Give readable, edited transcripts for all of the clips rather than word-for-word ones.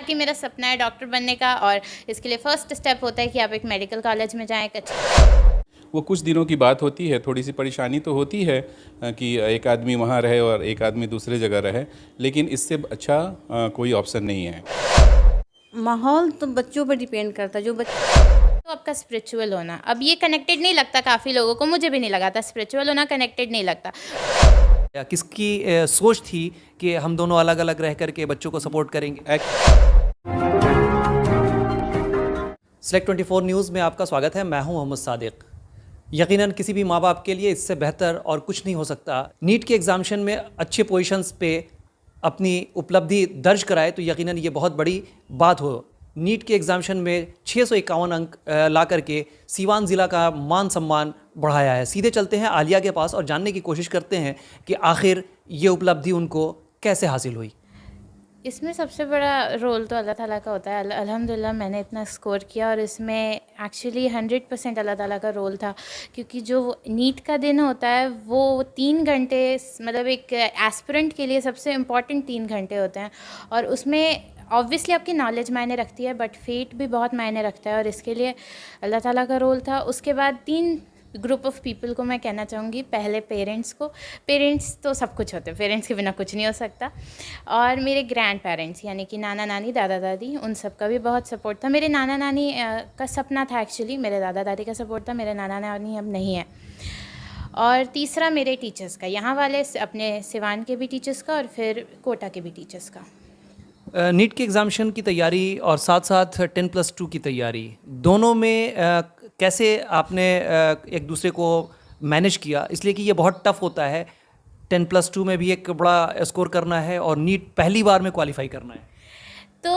कि मेरा सपना है डॉक्टर बनने का और इसके लिए फ़र्स्ट स्टेप होता है कि आप एक मेडिकल कॉलेज में जाएँ, एक अच्छे वो कुछ दिनों की बात होती है, थोड़ी-सी परेशानी तो होती है कि एक आदमी वहाँ रहे और एक आदमी दूसरे जगह रहे, लेकिन इससे अच्छा कोई ऑप्शन नहीं है। माहौल तो बच्चों पर डिपेंड करता है, जो तो आपका स्पिरिचुअल होना, अब ये कनेक्टेड नहीं लगता काफ़ी लोगों को, मुझे भी नहीं लगा था स्पिरिचुअल होना कनेक्टेड नहीं लगता। या किसकी सोच थी कि हम दोनों अलग-अलग रह कर के बच्चों को सपोर्ट करेंगे? सेलेक्ट 24 न्यूज़ में आपका स्वागत है। मैं हूं मोहम्मद सादिक। यकीनन किसी भी माँ बाप के लिए इससे बेहतर और कुछ नहीं हो सकता। नीट के एग्जामिनेशन में अच्छे पोजीशंस पे अपनी उपलब्धि दर्ज कराए तो यकीनन ये बहुत बड़ी बात हो। नीट के एग्जामिनेशन में 651 अंक ला करके सीवान ज़िला का मान सम्मान बढ़ाया है। सीधे चलते हैं आलिया के पास और जानने की कोशिश करते हैं कि आखिर ये उपलब्धि उनको कैसे हासिल हुई। इसमें सबसे बड़ा रोल तो अल्लाह ताला का होता है। अल्हम्दुलिल्लाह मैंने इतना स्कोर किया और इसमें एक्चुअली 100% अल्लाह ताला का रोल था, क्योंकि जो नीट का दिन होता है वो 3 घंटे, मतलब एक एस्पिरेंट के लिए सबसे इम्पॉर्टेंट 3 घंटे होते हैं और उसमें ऑब्वियसली आपकी नॉलेज मायने रखती है, बट फेट भी बहुत मायने रखता है और इसके लिए अल्लाह ताला का रोल था। उसके बाद 3 ग्रुप ऑफ पीपल को मैं कहना चाहूँगी। पहले पेरेंट्स को, पेरेंट्स तो सब कुछ होते हैं, पेरेंट्स के बिना कुछ नहीं हो सकता, और मेरे ग्रैंड पेरेंट्स यानी कि नाना नानी, दादा दादी, उन सब का भी बहुत सपोर्ट था। मेरे नाना नानी का सपना था एक्चुअली, मेरे दादा दादी का सपोर्ट था, मेरे नाना नानी अब नहीं है। और तीसरा मेरे टीचर्स का, यहाँ वाले अपने सिवान के भी टीचर्स का और फिर कोटा के भी टीचर्स का। नीट के एग्ज़ामिनेशन की तैयारी और साथ साथ 10+2 की तैयारी, दोनों में कैसे आपने एक दूसरे को मैनेज किया? इसलिए कि ये बहुत टफ होता है, 10+2 में भी एक बड़ा स्कोर करना है और नीट पहली बार में क्वालिफाई करना है। तो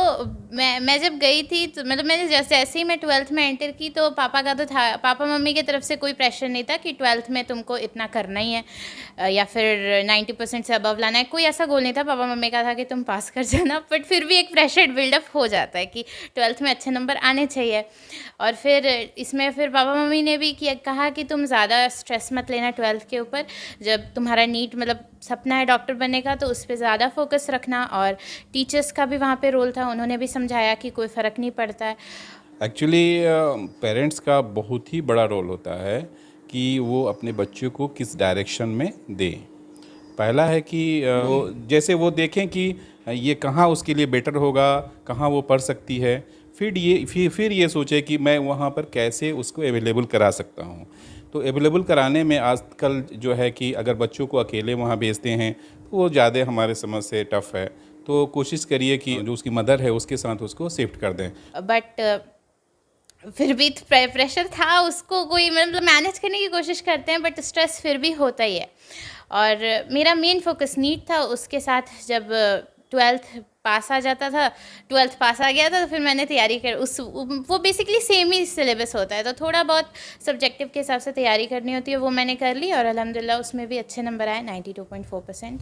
मैं जब गई थी तो मतलब मैंने जैसे ऐसे ही मैं 12th में एंटर की तो पापा का तो था, पापा मम्मी की तरफ से कोई प्रेशर नहीं था कि 12th में तुमको इतना करना ही है या फिर 90% से अबव लाना है, कोई ऐसा गोल नहीं था। पापा मम्मी का था कि तुम पास कर जाना, बट फिर भी एक प्रेशर बिल्डअप हो जाता है कि 12th में अच्छे नंबर आने चाहिए। और फिर इसमें फिर पापा मम्मी ने भी कहा कि तुम ज़्यादा स्ट्रेस मत लेना 12th के ऊपर, जब तुम्हारा नीट मतलब सपना है डॉक्टर बनने का तो उस पर ज़्यादा फोकस रखना। और टीचर्स का भी वहाँ पे रोल था, उन्होंने भी समझाया कि कोई फ़र्क नहीं पड़ता है। एक्चुअली पेरेंट्स का बहुत ही बड़ा रोल होता है कि वो अपने बच्चों को किस डायरेक्शन में दें। पहला है कि जैसे वो देखें कि ये कहाँ उसके लिए बेटर होगा, कहाँ वो पढ़ सकती है, फिर ये सोचे कि मैं वहाँ पर कैसे उसको अवेलेबल करा सकता हूँ। तो अवेलेबल कराने में आजकल जो है कि अगर बच्चों को अकेले वहाँ भेजते हैं तो वो ज़्यादा हमारे समझ से टफ़ है। तो कोशिश करिए कि जो उसकी मदर है उसके साथ उसको शिफ्ट कर दें। बट फिर भी प्रेशर था, उसको कोई मतलब मैनेज करने की कोशिश करते हैं, बट स्ट्रेस फिर भी होता ही है। और मेरा मेन फोकस नीट था, उसके साथ जब 12th पास आ जाता था, 12th पास आ गया था तो फिर मैंने तैयारी कर वो बेसिकली सेम ही सिलेबस होता है, तो थोड़ा बहुत सब्जेक्टिव के हिसाब से तैयारी करनी होती है, वो मैंने कर ली और अल्हम्दुलिल्लाह उसमें भी अच्छे नंबर आए, 92.4%।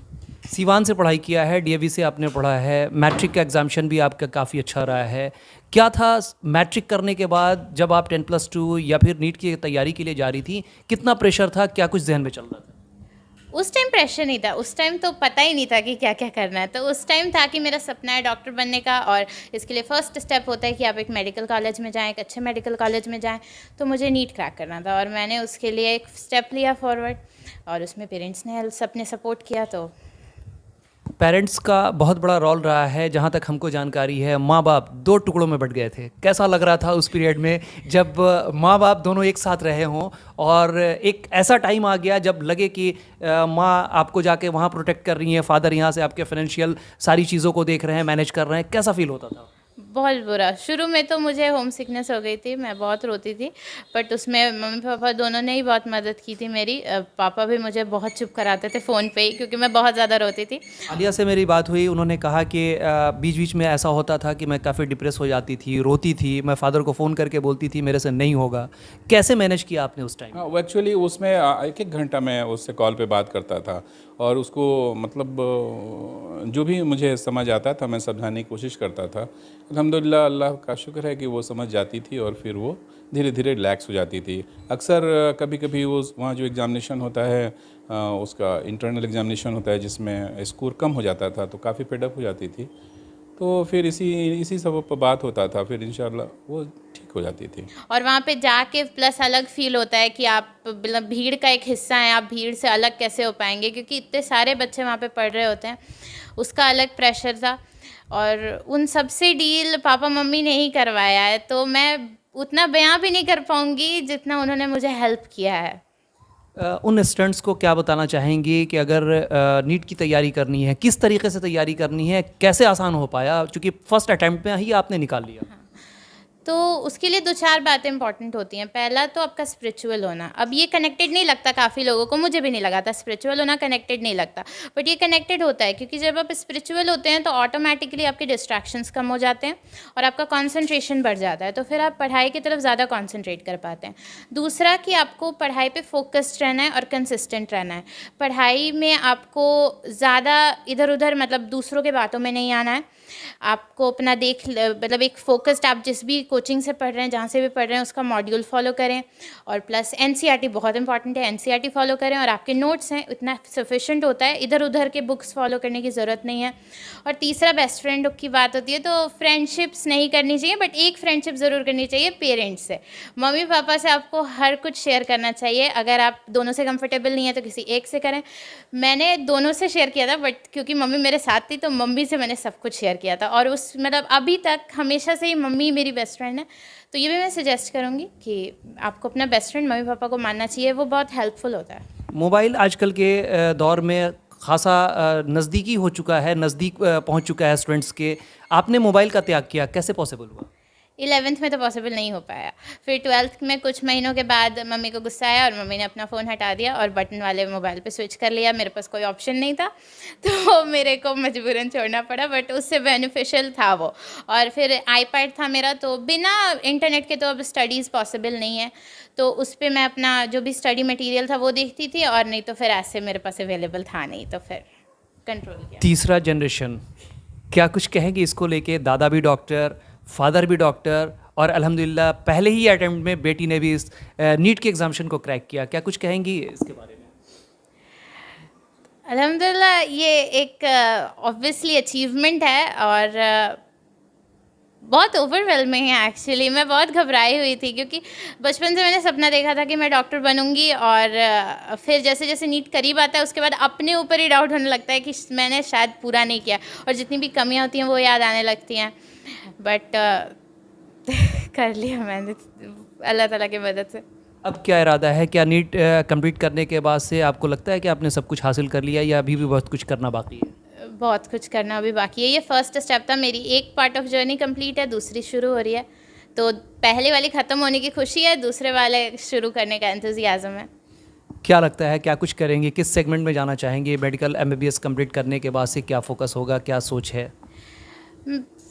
सीवान से पढ़ाई किया है, डीएवी से आपने पढ़ा है, मैट्रिक का एग्जामिनेशन भी आपका काफ़ी अच्छा रहा है। क्या था मैट्रिक करने के बाद जब आप 10+2 या फिर नीट की तैयारी के लिए जा रही थी, कितना प्रेशर था, क्या कुछ जहन में चल रहा था? उस टाइम प्रेशर नहीं था, उस टाइम तो पता ही नहीं था कि क्या क्या करना है। तो उस टाइम था कि मेरा सपना है डॉक्टर बनने का और इसके लिए फ़र्स्ट स्टेप होता है कि आप एक मेडिकल कॉलेज में जाएँ, एक अच्छे मेडिकल कॉलेज में जाएँ। तो मुझे नीट क्रैक करना था और मैंने उसके लिए एक स्टेप लिया फॉरवर्ड और उसमें पेरेंट्स ने सबने सपोर्ट किया। तो पेरेंट्स का बहुत बड़ा रोल रहा है, जहाँ तक हमको जानकारी है। माँ बाप 2 टुकड़ों में बँट गए थे। कैसा लग रहा था उस पीरियड में जब माँ बाप दोनों एक साथ रहे हों और एक ऐसा टाइम आ गया जब लगे कि माँ आपको जाके वहाँ प्रोटेक्ट कर रही हैं, फादर यहाँ से आपके फाइनेंशियल सारी चीज़ों को देख रहे हैं, मैनेज कर रहे हैं, कैसा फील होता था? बहुत बुरा, शुरू में तो मुझे होम सिकनेस हो गई थी, मैं बहुत रोती थी, बट उसमें मम्मी पापा दोनों ने ही बहुत मदद की थी मेरी। पापा भी मुझे बहुत चुप कराते थे फ़ोन पे ही, क्योंकि मैं बहुत ज़्यादा रोती थी। आलिया से मेरी बात हुई, उन्होंने कहा कि बीच बीच में ऐसा होता था कि मैं काफ़ी डिप्रेस हो जाती थी, रोती थी, मैं फादर को फ़ोन करके बोलती थी मेरे से नहीं होगा। कैसे मैनेज किया आपने उस टाइम? हाँ, वो एक्चुअली उसमें 1-1 घंटा मैं उससे कॉल पे बात करता था और उसको मतलब जो भी मुझे समझ आता था मैं समझाने की कोशिश करता था। अल्हम्दुलिल्लाह अल्लाह का शुक्र है कि वो समझ जाती थी और फिर वो धीरे धीरे रिलैक्स हो जाती थी। अक्सर कभी कभी वो वहाँ जो एग्ज़ामिनेशन होता है उसका इंटरनल एग्ज़ामिनेशन होता है जिसमें स्कोर कम हो जाता था तो काफ़ी फेड अप हो जाती थी। तो फिर इसी सब पर बात होता था, फिर इंशाल्लाह वो ठीक हो जाती थी। और वहाँ पे जाके प्लस अलग फील होता है कि आप मतलब भीड़ का एक हिस्सा हैं, आप भीड़ से अलग कैसे हो पाएंगे, क्योंकि इतने सारे बच्चे वहाँ पे पढ़ रहे होते हैं, उसका अलग प्रेशर था। और उन सब से डील पापा मम्मी ने ही करवाया है, तो मैं उतना बयां भी नहीं कर पाऊँगी जितना उन्होंने मुझे हेल्प किया है। उन स्टूडेंट्स को क्या बताना चाहेंगी कि अगर नीट की तैयारी करनी है, किस तरीके से तैयारी करनी है, कैसे आसान हो पाया, क्योंकि फर्स्ट अटैम्प्ट में ही आपने निकाल लिया। तो उसके लिए 2-4 बातें इंपॉर्टेंट होती हैं। पहला तो आपका स्पिरिचुअल होना। अब ये कनेक्टेड नहीं लगता काफ़ी लोगों को, मुझे भी नहीं लगा था स्पिरिचुअल होना कनेक्टेड नहीं लगता, बट ये कनेक्टेड होता है, क्योंकि जब आप स्पिरिचुअल होते हैं तो ऑटोमेटिकली आपके डिस्ट्रैक्शंस कम हो जाते हैं और आपका कॉन्सेंट्रेशन बढ़ जाता है, तो फिर आप पढ़ाई की तरफ ज़्यादा कॉन्सेंट्रेट कर पाते हैं। दूसरा कि आपको पढ़ाई पे फोकस्ड रहना है और कंसिस्टेंट रहना है। पढ़ाई में आपको ज़्यादा इधर उधर मतलब दूसरों के बातों में नहीं आना है। आपको अपना मतलब एक फोकस्ड, आप जिस भी कोचिंग से पढ़ रहे हैं, जहाँ से भी पढ़ रहे हैं, उसका मॉड्यूल फॉलो करें। और प्लस एनसीईआरटी बहुत इंपॉर्टेंट है, एनसीईआरटी फॉलो करें, और आपके नोट्स हैं इतना सफिशेंट होता है, इधर उधर के बुक्स फॉलो करने की ज़रूरत नहीं है। और तीसरा बेस्ट फ्रेंड की बात होती है, तो फ्रेंडशिप्स नहीं करनी चाहिए, बट एक फ्रेंडशिप ज़रूर करनी चाहिए पेरेंट्स से। मम्मी पापा से आपको हर कुछ शेयर करना चाहिए। अगर आप दोनों से कंफर्टेबल नहीं है तो किसी एक से करें। मैंने दोनों से शेयर किया था, बट क्योंकि मम्मी मेरे साथ थी तो मम्मी से मैंने सब कुछ शेयर किया था, और उस मतलब अभी तक हमेशा से ही मम्मी मेरी बेस्ट फ्रेंड है। तो ये भी मैं सजेस्ट करूँगी कि आपको अपना बेस्ट फ्रेंड मम्मी पापा को मानना चाहिए, वो बहुत हेल्पफुल होता है। मोबाइल आजकल के दौर में खासा नज़दीकी हो चुका है, नज़दीक पहुंच चुका है स्टूडेंट्स के। आपने मोबाइल का त्याग किया, कैसे पॉसिबल हुआ? 11th में तो पॉसिबल नहीं हो पाया, फिर 12th में कुछ महीनों के बाद मम्मी को गुस्सा आया और मम्मी ने अपना फ़ोन हटा दिया और बटन वाले मोबाइल पे स्विच कर लिया। मेरे पास कोई ऑप्शन नहीं था, तो मेरे को मजबूरन छोड़ना पड़ा, बट उससे बेनिफिशियल था वो। और फिर आईपैड था मेरा, तो बिना इंटरनेट के तो अब स्टडीज़ पॉसिबल नहीं है, तो उस पर मैं अपना जो भी स्टडी मटीरियल था वो देखती थी, और नहीं तो फिर ऐसे मेरे पास अवेलेबल था नहीं, तो फिर कंट्रोल किया। तीसरा जनरेशन, क्या कुछ कहेंगे इसको लेके? दादा भी डॉक्टर, फादर भी डॉक्टर, और अल्हम्दुलिल्लाह पहले ही अटेम्प्ट में बेटी ने भी इस नीट के एग्जामिशन को क्रैक किया। क्या कुछ कहेंगी इसके बारे में? अल्हम्दुलिल्लाह ये एक ऑब्वियसली अचीवमेंट है, और बहुत ओवरवेलमिंग है एक्चुअली। मैं बहुत घबराई हुई थी, क्योंकि बचपन से मैंने सपना देखा था कि मैं डॉक्टर बनूंगी, और फिर जैसे जैसे नीट करीब आता है उसके बाद अपने ऊपर ही डाउट होने लगता है कि मैंने शायद पूरा नहीं किया, और जितनी भी कमियां होती हैं वो याद आने लगती हैं, बट कर लिया मैंने अल्लाह ताला की मदद से। अब क्या इरादा है? क्या नीट कंप्लीट करने के बाद से आपको लगता है कि आपने सब कुछ हासिल कर लिया, या अभी भी बहुत कुछ करना बाकी है? बहुत कुछ करना अभी बाकी है। ये फर्स्ट स्टेप था, मेरी एक पार्ट ऑफ जर्नी कंप्लीट है, दूसरी शुरू हो रही है। तो पहले वाली ख़त्म होने की खुशी है, दूसरे वाले शुरू करने का एंथुजियाज़म है। क्या लगता है, क्या कुछ करेंगे, किस सेगमेंट में जाना चाहेंगे? मेडिकल MBBS कंप्लीट करने के बाद से क्या फोकस होगा, क्या सोच है?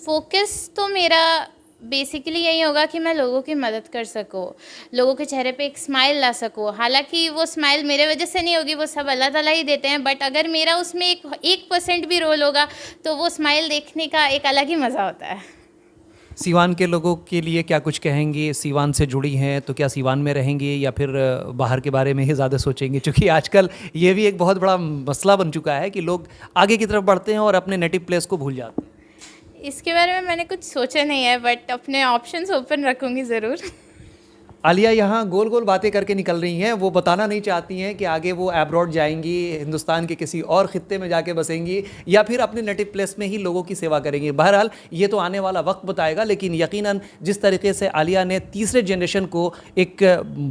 फोकस तो मेरा बेसिकली यही होगा कि मैं लोगों की मदद कर सकूँ, लोगों के चेहरे पे एक स्माइल ला सकूँ। हालांकि वो स्माइल मेरे वजह से नहीं होगी, वो सब अल्लाह ताला ही देते हैं, बट अगर मेरा उसमें 1% भी रोल होगा तो वो स्माइल देखने का एक अलग ही मज़ा होता है। सीवान के लोगों के लिए क्या कुछ कहेंगे? सीवान से जुड़ी हैं तो क्या सीवान में रहेंगे, या फिर बाहर के बारे में ही ज़्यादा सोचेंगे? क्योंकि आजकल ये भी एक बहुत बड़ा मसला बन चुका है कि लोग आगे की तरफ बढ़ते हैं और अपने नेटिव प्लेस को भूल जाते हैं। इसके बारे में मैंने कुछ सोचा नहीं है, बट अपने ऑप्शंस ओपन रखूँगी ज़रूर। आलिया यहाँ गोल गोल बातें करके निकल रही हैं, वो बताना नहीं चाहती हैं कि आगे वो अब्रॉड जाएंगी, हिंदुस्तान के किसी और ख़ित्ते में जाके बसेंगी, या फिर अपने नेटिव प्लेस में ही लोगों की सेवा करेंगी। बहरहाल ये तो आने वाला वक्त बताएगा, लेकिन यकीनन जिस तरीके से आलिया ने तीसरे जनरेशन को एक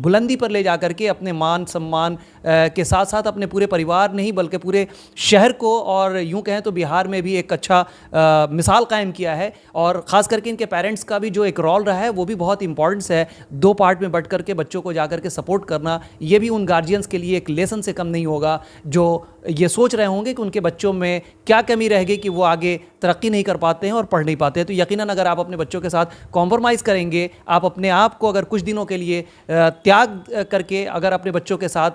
बुलंदी पर ले जा करके अपने मान सम्मान के साथ साथ अपने पूरे परिवार नहीं बल्कि पूरे शहर को, और यूँ कहें तो बिहार में भी एक अच्छा मिसाल कायम किया है। और ख़ास करके इनके पेरेंट्स का भी जो एक रोल रहा है वो भी बहुत इंपॉर्टेंस है। 2 पार्ट में बढ़ करके बच्चों को जाकर के सपोर्ट करना, ये भी उन गार्जियंस के लिए एक लेसन से कम नहीं होगा, जो ये सोच रहे होंगे कि उनके बच्चों में क्या कमी रह गई कि वो आगे तरक्की नहीं कर पाते हैं और पढ़ नहीं पाते हैं। तो यकीनन अगर आप अपने बच्चों के साथ कॉम्प्रोमाइज़ करेंगे, आप अपने आप को अगर कुछ दिनों के लिए त्याग करके अगर अपने बच्चों के साथ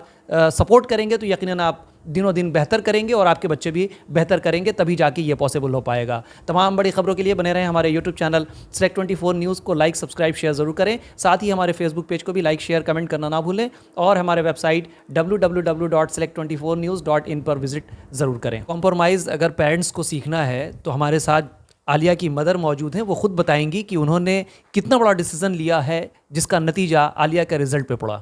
सपोर्ट करेंगे, तो यकीनन आप दिनों दिन बेहतर करेंगे और आपके बच्चे भी बेहतर करेंगे, तभी जाके ये पॉसिबल हो पाएगा। तमाम बड़ी खबरों के लिए बने रहें हमारे यूट्यूब चैनल Select24 न्यूज़ को लाइक सब्सक्राइब शेयर ज़रूर करें। साथ ही हमारे फेसबुक पेज को भी लाइक शेयर कमेंट करना ना भूलें, और हमारे वेबसाइट www.select24news.in पर विज़िट ज़रूर करें। कॉम्प्रोमाइज़ अगर पेरेंट्स को सीखना है तो हमारे साथ आलिया की मदर मौजूद हैं, वो खुद बताएंगी कि उन्होंने कितना बड़ा डिसीज़न लिया है जिसका नतीजा आलिया के रिज़ल्ट पे पड़ा।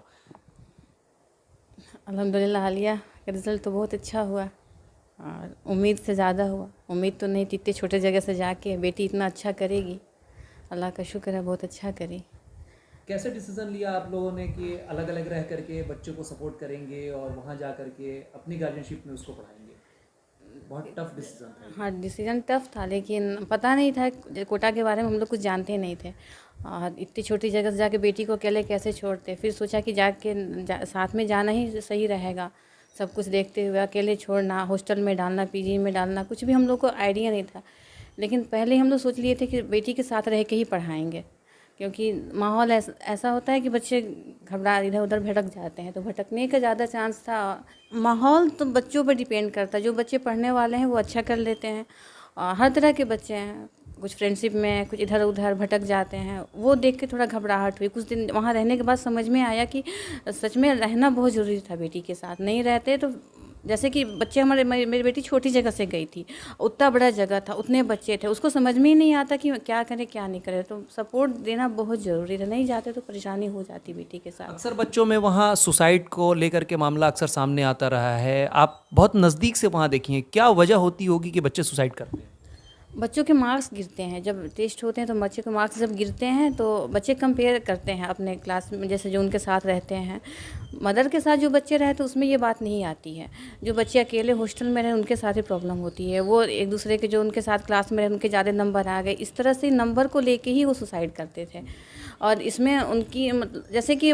अल्हम्दुलिल्लाह आलिया का रिज़ल्ट तो बहुत अच्छा हुआ और उम्मीद से ज़्यादा हुआ। उम्मीद तो नहीं थी इतने छोटे जगह से जाके बेटी इतना अच्छा करेगी। अल्लाह का शुक्र है बहुत अच्छा करी। कैसे डिसीजन लिया आप लोगों ने कि अलग अलग रह करके बच्चों को सपोर्ट करेंगे और वहाँ जा करके अपनी गार्जियनशिप में उसको पढ़ाएंगे? बहुत टफ डिसीजन था। हाँ डिसीज़न टफ था लेकिन पता नहीं था, कोटा के बारे में हम लोग कुछ जानते नहीं थे और इतनी छोटी जगह से जाके बेटी को अकेले कैसे छोड़ते। फिर सोचा कि साथ में जाना ही सही रहेगा। सब कुछ देखते हुए अकेले छोड़ना, हॉस्टल में डालना, पीजी में डालना, कुछ भी हम लोग को आइडिया नहीं था। लेकिन पहले हम लोग सोच लिए थे कि बेटी के साथ रह के ही पढ़ाएंगे, क्योंकि माहौल ऐसा होता है कि बच्चे घबरा इधर उधर भटक जाते हैं, तो भटकने का ज़्यादा चांस था। माहौल तो बच्चों पर डिपेंड करता है। जो बच्चे पढ़ने वाले हैं वो अच्छा कर लेते हैं और हर तरह के बच्चे हैं, कुछ फ्रेंडशिप में, कुछ इधर उधर भटक जाते हैं। वो देख के थोड़ा घबराहट हुई। कुछ दिन वहाँ रहने के बाद समझ में आया कि सच में रहना बहुत ज़रूरी था बेटी के साथ। नहीं रहते तो जैसे कि बच्चे मेरी बेटी छोटी जगह से गई थी, उतना बड़ा जगह था, उतने बच्चे थे, उसको समझ में ही नहीं आता कि क्या करें क्या नहीं करें। तो सपोर्ट देना बहुत ज़रूरी था। नहीं जाते तो परेशानी हो जाती बेटी के साथ। अक्सर बच्चों में वहाँ सुसाइड को लेकर के मामला अक्सर सामने आता रहा है। आप बहुत नज़दीक से वहाँ देखी हैं, क्या वजह होती होगी कि बच्चे सुसाइड करते हैं? बच्चों के मार्क्स गिरते हैं, जब टेस्ट होते हैं तो बच्चे के मार्क्स जब गिरते हैं तो बच्चे कंपेयर करते हैं अपने क्लास में, जैसे जो उनके साथ रहते हैं। मदर के साथ जो बच्चे रहे तो उसमें ये बात नहीं आती है। जो बच्चे अकेले हॉस्टल में रहे उनके साथ ही प्रॉब्लम होती है। वो एक दूसरे के जो उनके साथ क्लास में रहे उनके ज़्यादा नंबर आ गए, इस तरह से नंबर को लेके ही वो सुसाइड करते थे। और इसमें उनकी जैसे कि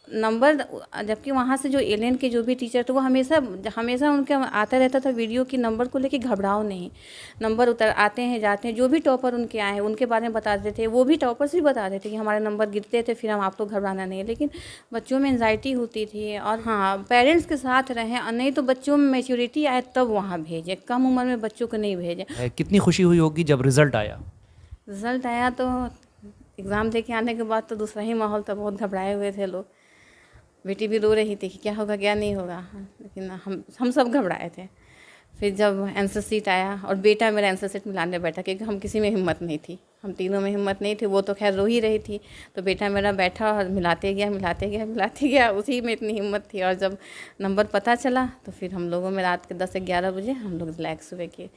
नंबर, जबकि वहाँ से जो एलियन के जो भी टीचर थे वो हमेशा उनके आता रहता था वीडियो की नंबर को लेके घबराओ नहीं। नंबर उतर आते हैं जाते हैं, जो भी टॉपर उनके आए हैं उनके बारे में बता देते थे। वो भी टॉपर्स भी बता देते कि हमारे नंबर गिरते थे, फिर हम आप लोग घबराना नहीं है। लेकिन बच्चों में एंजाइटी होती थी। और हाँ, पेरेंट्स के साथ रहें और नहीं तो बच्चों में मैच्योरिटी आए तब वहाँ भेजें। कम उम्र में बच्चों को नहीं भेजें। कितनी खुशी हुई होगी जब रिज़ल्ट आया? रिज़ल्ट आया तो एग्ज़ाम दे के आने के बाद तो दूसरा ही माहौल था। बहुत घबराए हुए थे लोग। बेटी भी रो रही थी कि क्या होगा क्या नहीं होगा, लेकिन हम सब घबराए थे। फिर जब आंसर शीट आया और बेटा मेरा आंसर शीट मिलाने बैठा, क्योंकि हम किसी में हिम्मत नहीं थी, हम तीनों में हिम्मत नहीं थी। वो तो खैर रो ही रही थी, तो बेटा मेरा बैठा और मिलाते गया। उसी में इतनी हिम्मत थी। और जब नंबर पता चला तो फिर हम लोगों में रात के 10 से 11 बजे हम लोग रिलैक्स हुए कि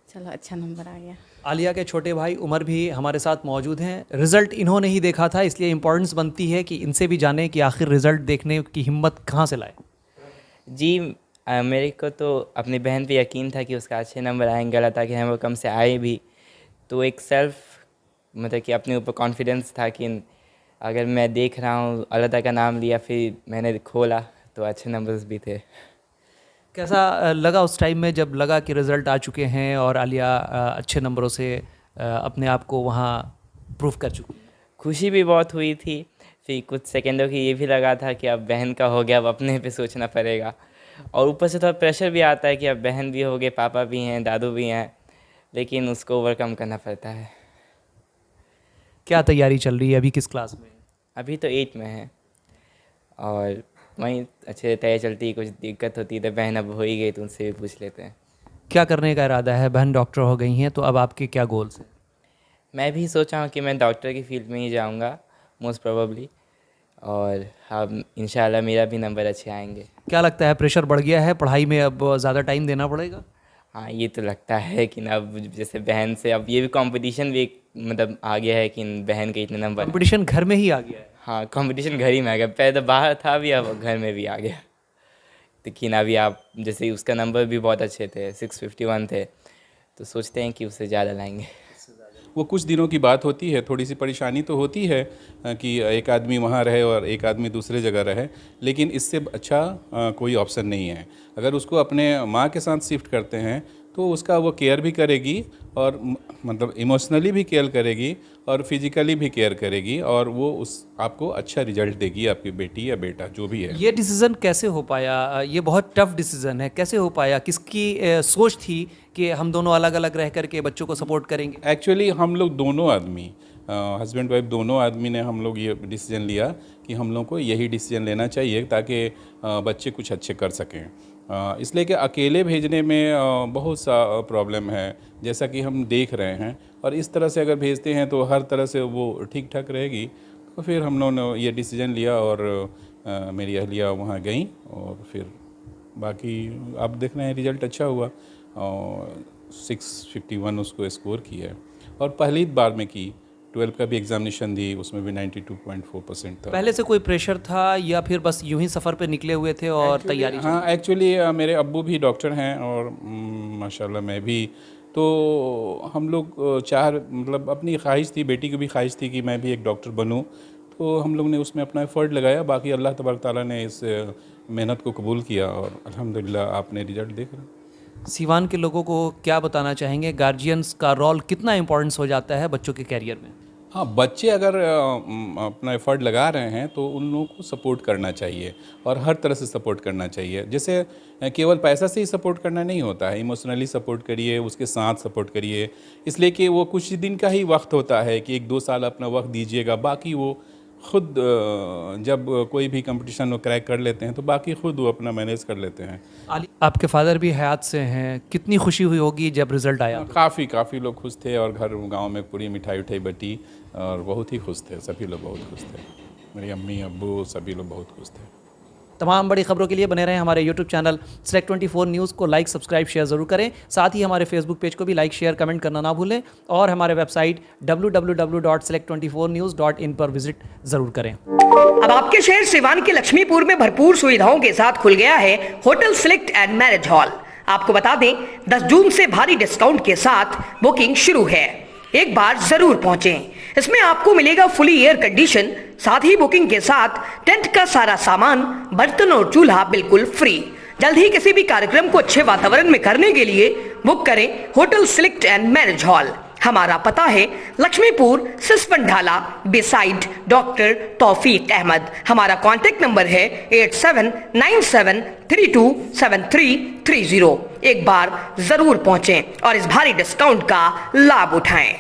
चलो अच्छा नंबर आ गया। आलिया के छोटे भाई उमर भी हमारे साथ मौजूद हैं। रिज़ल्ट इन्होंने ही देखा था, इसलिए इम्पोर्टेंस बनती है कि इनसे भी जानें कि आखिर रिज़ल्ट देखने की हिम्मत कहाँ से लाए। जी मेरे को तो अपनी बहन पे यकीन था कि उसका अच्छे नंबर आएंगे, अल्लाह ताकि हमें वो कम से आए भी। तो एक मतलब कि अपने ऊपर कॉन्फिडेंस था कि अगर मैं देख रहा हूँ, अल्लाह ताला का नाम लिया, फिर मैंने खोला तो अच्छे नंबर्स भी थे। कैसा लगा उस टाइम में जब लगा कि रिज़ल्ट आ चुके हैं और आलिया अच्छे नंबरों से अपने आप को वहाँ प्रूव कर चुकी है? खुशी भी बहुत हुई थी। फिर कुछ सेकंडों की ये भी लगा था कि अब बहन का हो गया, अब अपने पे सोचना पड़ेगा। और ऊपर से थोड़ा प्रेशर भी आता है कि अब बहन भी हो गए, पापा भी हैं, दादू भी हैं, लेकिन उसको ओवरकम करना पड़ता है। क्या तैयारी चल रही है अभी, किस क्लास में? अभी तो 8 में है और वहीं अच्छे से तैयारी चलती है। कुछ दिक्कत होती है तो बहन अब हो ही गई तो उनसे भी पूछ लेते हैं। क्या करने का इरादा है? बहन डॉक्टर हो गई हैं, तो अब आपके क्या गोल्स हैं? मैं भी सोचा हूँ कि मैं डॉक्टर की फील्ड में ही जाऊँगा मोस्ट प्रोबेबली, और अब इंशाल्लाह मेरा भी नंबर अच्छे आएंगे। क्या लगता है, प्रेशर बढ़ गया है पढ़ाई में, अब ज़्यादा टाइम देना पड़ेगा? हाँ ये तो लगता है कि ना, अब जैसे बहन से अब ये भी कंपटीशन भी एक मतलब आ गया है कि बहन के इतने नंबर। कंपटीशन घर में ही आ गया है। हाँ कंपटीशन घर ही में आ गया। पहले तो बाहर था, भी अब घर में भी आ गया। लेकिन अभी आप जैसे उसका नंबर भी बहुत अच्छे थे, 651 थे, तो सोचते हैं कि उससे ज़्यादा लाएंगे। वो कुछ दिनों की बात होती है, थोड़ी सी परेशानी तो होती है कि एक आदमी वहाँ रहे और एक आदमी दूसरे जगह रहे, लेकिन इससे अच्छा कोई ऑप्शन नहीं है। अगर उसको अपने माँ के साथ शिफ्ट करते हैं तो उसका वो केयर भी करेगी और मतलब इमोशनली भी केयर करेगी और फिजिकली भी केयर करेगी, और वो उस आपको अच्छा रिजल्ट देगी, आपकी बेटी या बेटा जो भी है। ये डिसीज़न कैसे हो पाया? ये बहुत टफ डिसीज़न है, कैसे हो पाया? किसकी सोच थी कि हम दोनों अलग अलग रह करके बच्चों को सपोर्ट करेंगे? एक्चुअली हम लोग दोनों आदमी, हस्बैंड वाइफ दोनों आदमी ने हम लोग ये डिसीजन लिया कि हम लोग को यही डिसीजन लेना चाहिए ताकि बच्चे कुछ अच्छे कर सकें। इसलिए कि अकेले भेजने में बहुत सा प्रॉब्लम है, जैसा कि हम देख रहे हैं। और इस तरह से अगर भेजते हैं तो हर तरह से वो ठीक ठाक रहेगी। तो फिर हम लोगों ने ये डिसीजन लिया और मेरी अहलिया वहाँ गई और फिर बाकी आप देख रहे हैं रिज़ल्ट अच्छा हुआ और 651 उसको स्कोर किया है। और पहली बार में की 12 का भी एग्जामिनेशन दी, उसमें भी 92.4% था। पहले से कोई प्रेशर था या फिर बस यूं ही सफ़र पे निकले हुए थे और तैयारी? हाँ, एक्चुअली मेरे अब्बू भी डॉक्टर हैं और माशाल्लाह मैं भी, तो हम लोग मतलब अपनी ख्वाहिश थी, बेटी की भी ख्वाहिश थी कि मैं भी एक डॉक्टर बनूं, तो हम लोग ने उसमें अपना एफ़र्ट लगाया। बाकी अल्लाह तबारक ताला ने इस मेहनत को कबूल किया और अल्हम्दुलिल्लाह आपने रिज़ल्ट देख रहे हैं। सीवान के लोगों को क्या बताना चाहेंगे? गार्जियंस का रोल कितना इम्पोर्टेंस हो जाता है बच्चों के कैरियर में? हाँ, बच्चे अगर अपना एफ़र्ट लगा रहे हैं तो उन लोगों को सपोर्ट करना चाहिए और हर तरह से सपोर्ट करना चाहिए। जैसे केवल पैसा से ही सपोर्ट करना नहीं होता है, इमोशनली सपोर्ट करिए, उसके साथ सपोर्ट करिए। इसलिए कि वो कुछ दिन का ही वक्त होता है कि 1-2 साल अपना वक्त दीजिएगा, बाकी वो खुद जब कोई भी कंपटीशन वो क्रैक कर लेते हैं तो बाकी खुद वो अपना मैनेज कर लेते हैं। आपके फादर भी हयात से हैं, कितनी खुशी हुई होगी जब रिज़ल्ट आया? काफ़ी लोग खुश थे और गांव में पूरी मिठाई उठाई बटी और बहुत ही खुश थे, सभी लोग बहुत खुश थे। मेरी अम्मी अब्बू सभी लोग बहुत खुश थे। तमाम बड़ी खबरों के लिए बने रहें हमारे यूट्यूब चैनल Select 24 न्यूज़ को लाइक, सब्सक्राइब, शेयर ज़रूर करें। साथ ही हमारे फेसबुक पेज को भी लाइक, शेयर, कमेंट करना ना भूलें और हमारे वेबसाइट www.select24news.in पर विजिट ज़रूर करें। अब आपके शहर सिवान के लक्ष्मीपुर में भरपूर सुविधाओं के साथ खुल गया है hotel select and marriage hall. आपको बता दें 10 जून से भारी डिस्काउंट के साथ बुकिंग शुरू है, एक बार जरूर पहुंचें। इसमें आपको मिलेगा फुली एयर कंडीशन, साथ ही बुकिंग के साथ टेंट का सारा सामान, बर्तन और चूल्हा बिल्कुल फ्री। जल्द ही किसी भी कार्यक्रम को अच्छे वातावरण में करने के लिए बुक करें hotel select and marriage hall. हमारा पता है लक्ष्मीपुर सिसवन ढाला बिसाइड डॉक्टर तौफीक अहमद। हमारा कॉन्टेक्ट नंबर है 8797327330। एक बार जरूर पहुंचें और इस भारी डिस्काउंट का लाभ उठाएं।